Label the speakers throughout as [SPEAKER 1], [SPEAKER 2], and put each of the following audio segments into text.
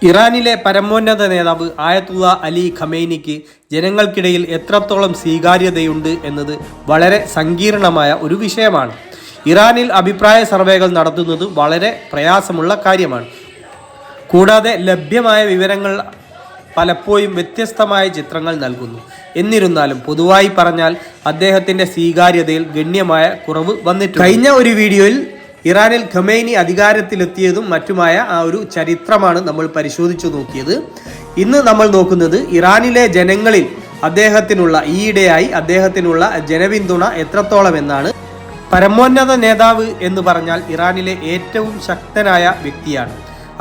[SPEAKER 1] ഇറാനിലെ പരമോന്നത നേതാവ് ആയത്തുള്ള അലി ഖമേനിക്ക് ജനങ്ങൾക്കിടയിൽ എത്രത്തോളം സ്വീകാര്യതയുണ്ട് എന്നത് വളരെ സങ്കീർണമായ ഒരു വിഷയമാണ്. ഇറാനിൽ അഭിപ്രായ സർവേകൾ നടത്തുന്നത് വളരെ പ്രയാസമുള്ള കാര്യമാണ്. കൂടാതെ ലഭ്യമായ വിവരങ്ങൾ പലപ്പോഴും വ്യത്യസ്തമായ ചിത്രങ്ങൾ നൽകുന്നു. എന്നിരുന്നാലും പൊതുവായി പറഞ്ഞാൽ അദ്ദേഹത്തിൻ്റെ സ്വീകാര്യതയിൽ ഗണ്യമായ കുറവ് വന്നിട്ടുണ്ട്. കഴിഞ്ഞ ഒരു വീഡിയോയിൽ ഇറാനിൽ ഖമേനി അധികാരത്തിലെത്തിയതും മറ്റുമായ ആ ഒരു ചരിത്രമാണ് നമ്മൾ പരിശോധിച്ചു നോക്കിയത്. ഇന്ന് നമ്മൾ നോക്കുന്നത് ഇറാനിലെ ജനങ്ങളിൽ ഈയിടെയായി അദ്ദേഹത്തിനുള്ള ജനപിന്തുണ എത്രത്തോളം എന്നാണ്. പരമോന്നത നേതാവ് എന്ന് പറഞ്ഞാൽ ഇറാനിലെ ഏറ്റവും ശക്തനായ വ്യക്തിയാണ്.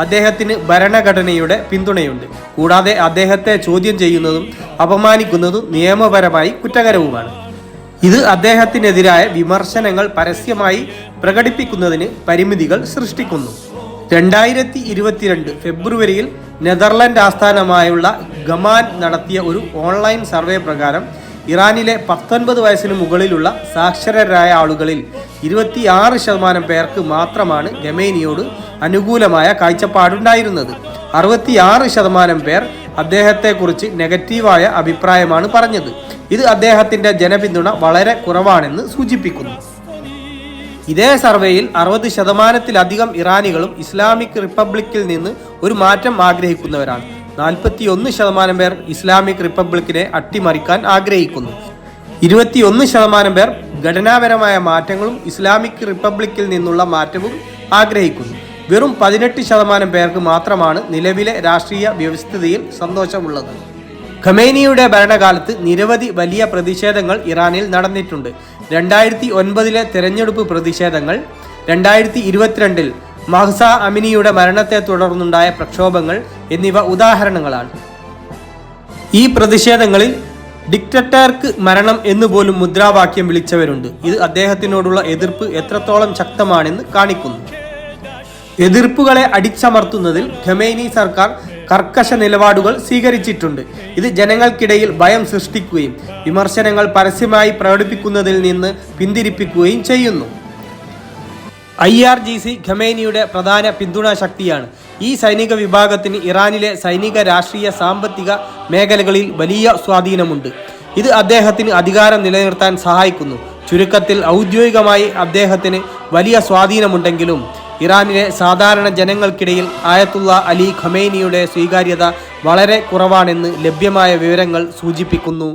[SPEAKER 1] അദ്ദേഹത്തിന് ഭരണഘടനയുടെ പിന്തുണയുണ്ട്. കൂടാതെ അദ്ദേഹത്തെ ചോദ്യം ചെയ്യുന്നതും അപമാനിക്കുന്നതും നിയമപരമായി കുറ്റകരവുമാണ്. ഇത് അദ്ദേഹത്തിനെതിരായ വിമർശനങ്ങൾ പരസ്യമായി പ്രകടിപ്പിക്കുന്നതിന് പരിമിതികൾ സൃഷ്ടിക്കുന്നു. 2022 ഫെബ്രുവരിയിൽ നെതർലൻഡ് ആസ്ഥാനമായുള്ള ഗമാൻ നടത്തിയ ഒരു ഓൺലൈൻ സർവേ പ്രകാരം ഇറാനിലെ 19 വയസ്സിന് മുകളിലുള്ള സാക്ഷരരായ ആളുകളിൽ 26% പേർക്ക് മാത്രമാണ് ഖമേനിയോട് അനുകൂലമായ കാഴ്ചപ്പാടുണ്ടായിരുന്നത്. 66% പേർ അദ്ദേഹത്തെക്കുറിച്ച് നെഗറ്റീവായ അഭിപ്രായമാണ് പറഞ്ഞത്. ഇത് അദ്ദേഹത്തിൻ്റെ ജനപിന്തുണ വളരെ കുറവാണെന്ന് സൂചിപ്പിക്കുന്നു. ഇതേ സർവേയിൽ 60%-ലധികം ഇറാനികളും ഇസ്ലാമിക് റിപ്പബ്ലിക്കിൽ നിന്ന് ഒരു മാറ്റം ആഗ്രഹിക്കുന്നവരാണ്. 41% പേർ ഇസ്ലാമിക് റിപ്പബ്ലിക്കിനെ അട്ടിമറിക്കാൻ ആഗ്രഹിക്കുന്നു. 21% പേർ ഘടനാപരമായ മാറ്റങ്ങളും ഇസ്ലാമിക് റിപ്പബ്ലിക്കിൽ നിന്നുള്ള മാറ്റവും ആഗ്രഹിക്കുന്നു. വെറും 18% പേർക്ക് മാത്രമാണ് നിലവിലെ രാഷ്ട്രീയ വ്യവസ്ഥിതിയിൽ സന്തോഷമുള്ളത്. ഖമേനിയുടെ ഭരണകാലത്ത് നിരവധി വലിയ പ്രതിഷേധങ്ങൾ ഇറാനിൽ നടന്നിട്ടുണ്ട്. 2009 തെരഞ്ഞെടുപ്പ് പ്രതിഷേധങ്ങൾ, 2022 മഹ്സ അമിനിയുടെ മരണത്തെ തുടർന്നുണ്ടായ പ്രക്ഷോഭങ്ങൾ എന്നിവ ഉദാഹരണങ്ങളാണ്. ഈ പ്രതിഷേധങ്ങളിൽ ഡിക്റ്ററ്റർക്ക് മരണം എന്നുപോലും മുദ്രാവാക്യം വിളിച്ചവരുണ്ട്. ഇത് അദ്ദേഹത്തിനോടുള്ള എതിർപ്പ് എത്രത്തോളം ശക്തമാണെന്ന് കാണിക്കുന്നു. എതിർപ്പുകളെ അടിച്ചമർത്തുന്നതിൽ ഖമേനി സർക്കാർ കർക്കശ നിലപാടുകൾ സ്വീകരിച്ചിട്ടുണ്ട്. ഇത് ജനങ്ങൾക്കിടയിൽ ഭയം സൃഷ്ടിക്കുകയും വിമർശനങ്ങൾ പരസ്യമായി പ്രകടിപ്പിക്കുന്നതിൽ നിന്ന് പിന്തിരിപ്പിക്കുകയും ചെയ്യുന്നു. IRGC ഖമേനിയുടെ പ്രധാന പിന്തുണാ ശക്തിയാണ്. ഈ സൈനിക വിഭാഗത്തിന് ഇറാനിലെ സൈനിക, രാഷ്ട്രീയ, സാമ്പത്തിക മേഖലകളിൽ വലിയ സ്വാധീനമുണ്ട്. ഇത് അദ്ദേഹത്തിന് അധികാരം നിലനിർത്താൻ സഹായിക്കുന്നു. ചുരുക്കത്തിൽ ഔദ്യോഗികമായി അദ്ദേഹത്തിന് വലിയ സ്വാധീനമുണ്ടെങ്കിലും ഇറാനിലെ സാധാരണ ജനങ്ങൾക്കിടയിൽ ആയത്തുള്ള അലി ഖമേനിയുടെ സ്വീകാര്യത വളരെ കുറവാണെന്ന് ലഭ്യമായ വിവരങ്ങൾ സൂചിപ്പിക്കുന്നു.